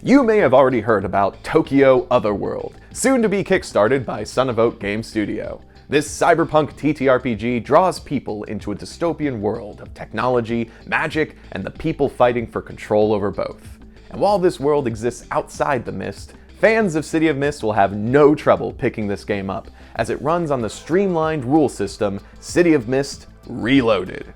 You may have already heard about Tokyo Otherworld, soon to be kickstarted by Son of Oak Game Studio. This cyberpunk TTRPG draws people into a dystopian world of technology, magic, and the people fighting for control over both. And while this world exists outside the Mist, fans of City of Mist will have no trouble picking this game up, as it runs on the streamlined rule system City of Mist Reloaded.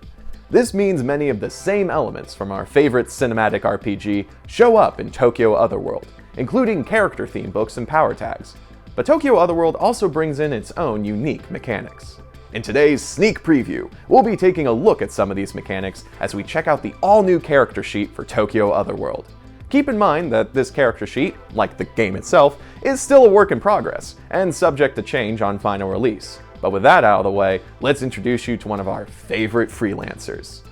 This means many of the same elements from our favorite cinematic RPG show up in Tokyo Otherworld, including character theme books and power tags. But Tokyo Otherworld also brings in its own unique mechanics. In today's sneak preview, we'll be taking a look at some of these mechanics as we check out the all-new character sheet for Tokyo Otherworld. Keep in mind that this character sheet, like the game itself, is still a work in progress and subject to change on final release. But with that out of the way, let's introduce you to one of our favorite freelancers.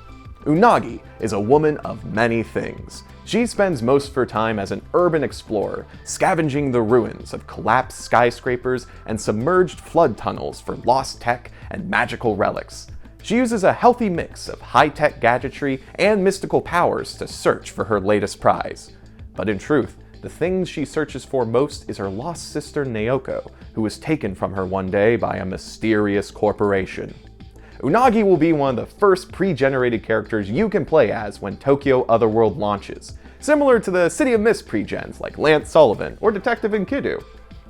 Unagi is a woman of many things. She spends most of her time as an urban explorer, scavenging the ruins of collapsed skyscrapers and submerged flood tunnels for lost tech and magical relics. She uses a healthy mix of high-tech gadgetry and mystical powers to search for her latest prize. But in truth, the thing she searches for most is her lost sister Naoko, who was taken from her one day by a mysterious corporation. Unagi will be one of the first pre-generated characters you can play as when Tokyo Otherworld launches, similar to the City of Mist pre-gens like Lance Sullivan or Detective Enkidu.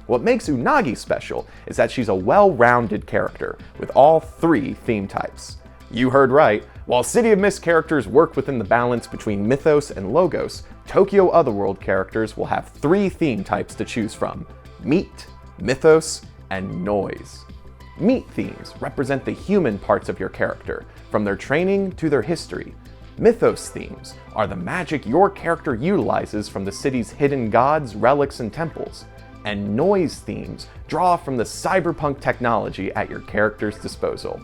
What makes Unagi special is that she's a well-rounded character with all three theme types. You heard right, while City of Mist characters work within the balance between mythos and logos, Tokyo Otherworld characters will have three theme types to choose from: meat, mythos, and noise. Meat themes represent the human parts of your character, from their training to their history. Mythos themes are the magic your character utilizes from the city's hidden gods, relics, and temples. And noise themes draw from the cyberpunk technology at your character's disposal.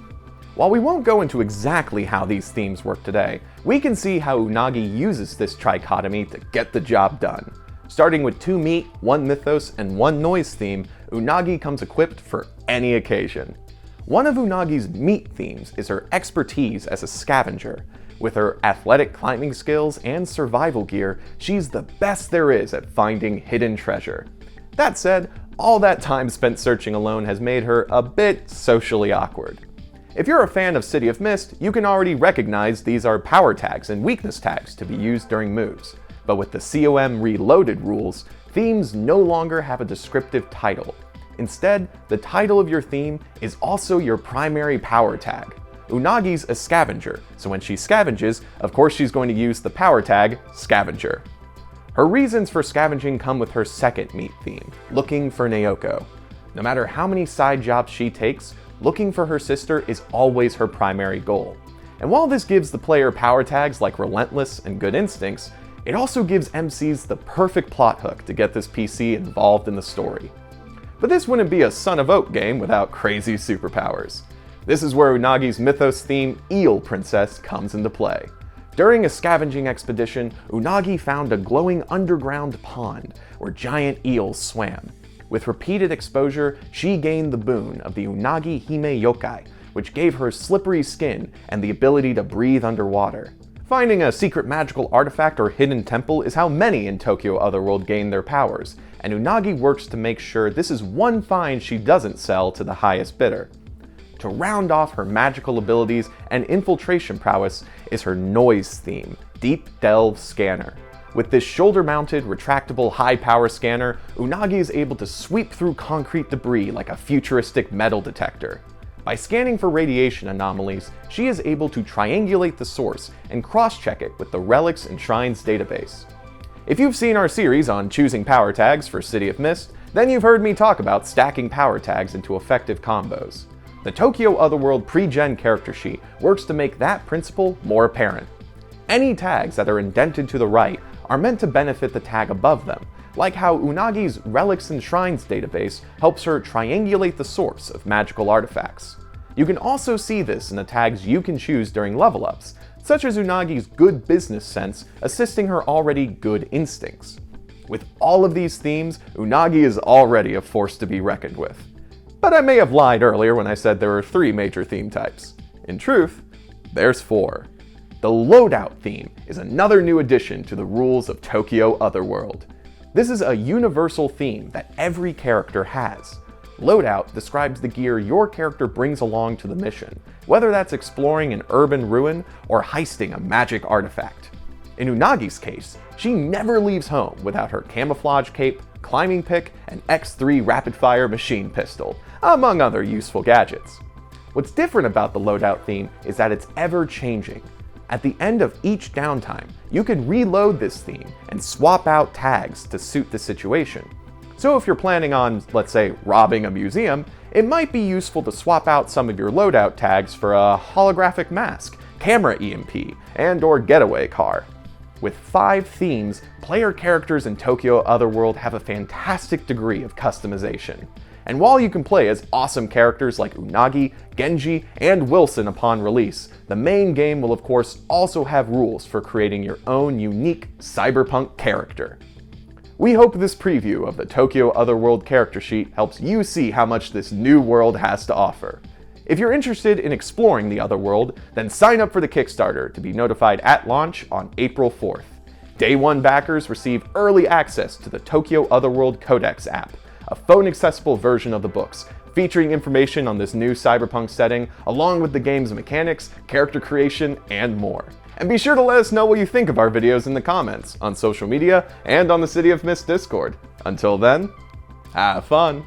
While we won't go into exactly how these themes work today, we can see how Unagi uses this trichotomy to get the job done. Starting with 2 meat, 1 mythos, and 1 noise theme, Unagi comes equipped for any occasion. One of Unagi's meat themes is her expertise as a scavenger. With her athletic climbing skills and survival gear, she's the best there is at finding hidden treasure. That said, all that time spent searching alone has made her a bit socially awkward. If you're a fan of City of Mist, you can already recognize these are power tags and weakness tags to be used during moves. But with the COM Reloaded rules, themes no longer have a descriptive title. Instead, the title of your theme is also your primary power tag. Unagi's a scavenger, so when she scavenges, of course she's going to use the power tag Scavenger. Her reasons for scavenging come with her second meat theme, looking for Naoko. No matter how many side jobs she takes, looking for her sister is always her primary goal. And while this gives the player power tags like Relentless and Good Instincts, it also gives MCs the perfect plot hook to get this PC involved in the story. But this wouldn't be a Son of Oak game without crazy superpowers. This is where Unagi's mythos theme, Eel Princess, comes into play. During a scavenging expedition, Unagi found a glowing underground pond where giant eels swam. With repeated exposure, she gained the boon of the Unagi Hime Yokai, which gave her slippery skin and the ability to breathe underwater. Finding a secret magical artifact or hidden temple is how many in Tokyo Otherworld gain their powers, and Unagi works to make sure this is one find she doesn't sell to the highest bidder. To round off her magical abilities and infiltration prowess is her noise theme, Deep Delve Scanner. With this shoulder-mounted, retractable, high-power scanner, Unagi is able to sweep through concrete debris like a futuristic metal detector. By scanning for radiation anomalies, she is able to triangulate the source and cross-check it with the Relics and Shrines database. If you've seen our series on choosing power tags for City of Mist, then you've heard me talk about stacking power tags into effective combos. The Tokyo Otherworld pre-gen character sheet works to make that principle more apparent. Any tags that are indented to the right are meant to benefit the tag above them, like how Unagi's Relics and Shrines database helps her triangulate the source of magical artifacts. You can also see this in the tags you can choose during level ups, such as Unagi's Good Business Sense assisting her already Good Instincts. With all of these themes, Unagi is already a force to be reckoned with. But I may have lied earlier when I said there are 3 major theme types. In truth, there's 4. The Loadout theme is another new addition to the rules of Tokyo Otherworld. This is a universal theme that every character has. Loadout describes the gear your character brings along to the mission, whether that's exploring an urban ruin or heisting a magic artifact. In Unagi's case, she never leaves home without her camouflage cape, climbing pick, and X3 rapid-fire machine pistol, among other useful gadgets. What's different about the loadout theme is that it's ever-changing. At the end of each downtime, you can reload this theme and swap out tags to suit the situation. So if you're planning on, let's say, robbing a museum, it might be useful to swap out some of your loadout tags for a holographic mask, camera EMP, and/or getaway car. With 5 themes, player characters in Tokyo Otherworld have a fantastic degree of customization. And while you can play as awesome characters like Unagi, Genji, and Wilson upon release, the main game will of course also have rules for creating your own unique cyberpunk character. We hope this preview of the Tokyo Otherworld character sheet helps you see how much this new world has to offer. If you're interested in exploring the Otherworld, then sign up for the Kickstarter to be notified at launch on April 4th. Day 1 backers receive early access to the Tokyo Otherworld Codex App, a phone-accessible version of the books, featuring information on this new cyberpunk setting, along with the game's mechanics, character creation, and more. And be sure to let us know what you think of our videos in the comments, on social media, and on the City of Mist Discord. Until then, have fun!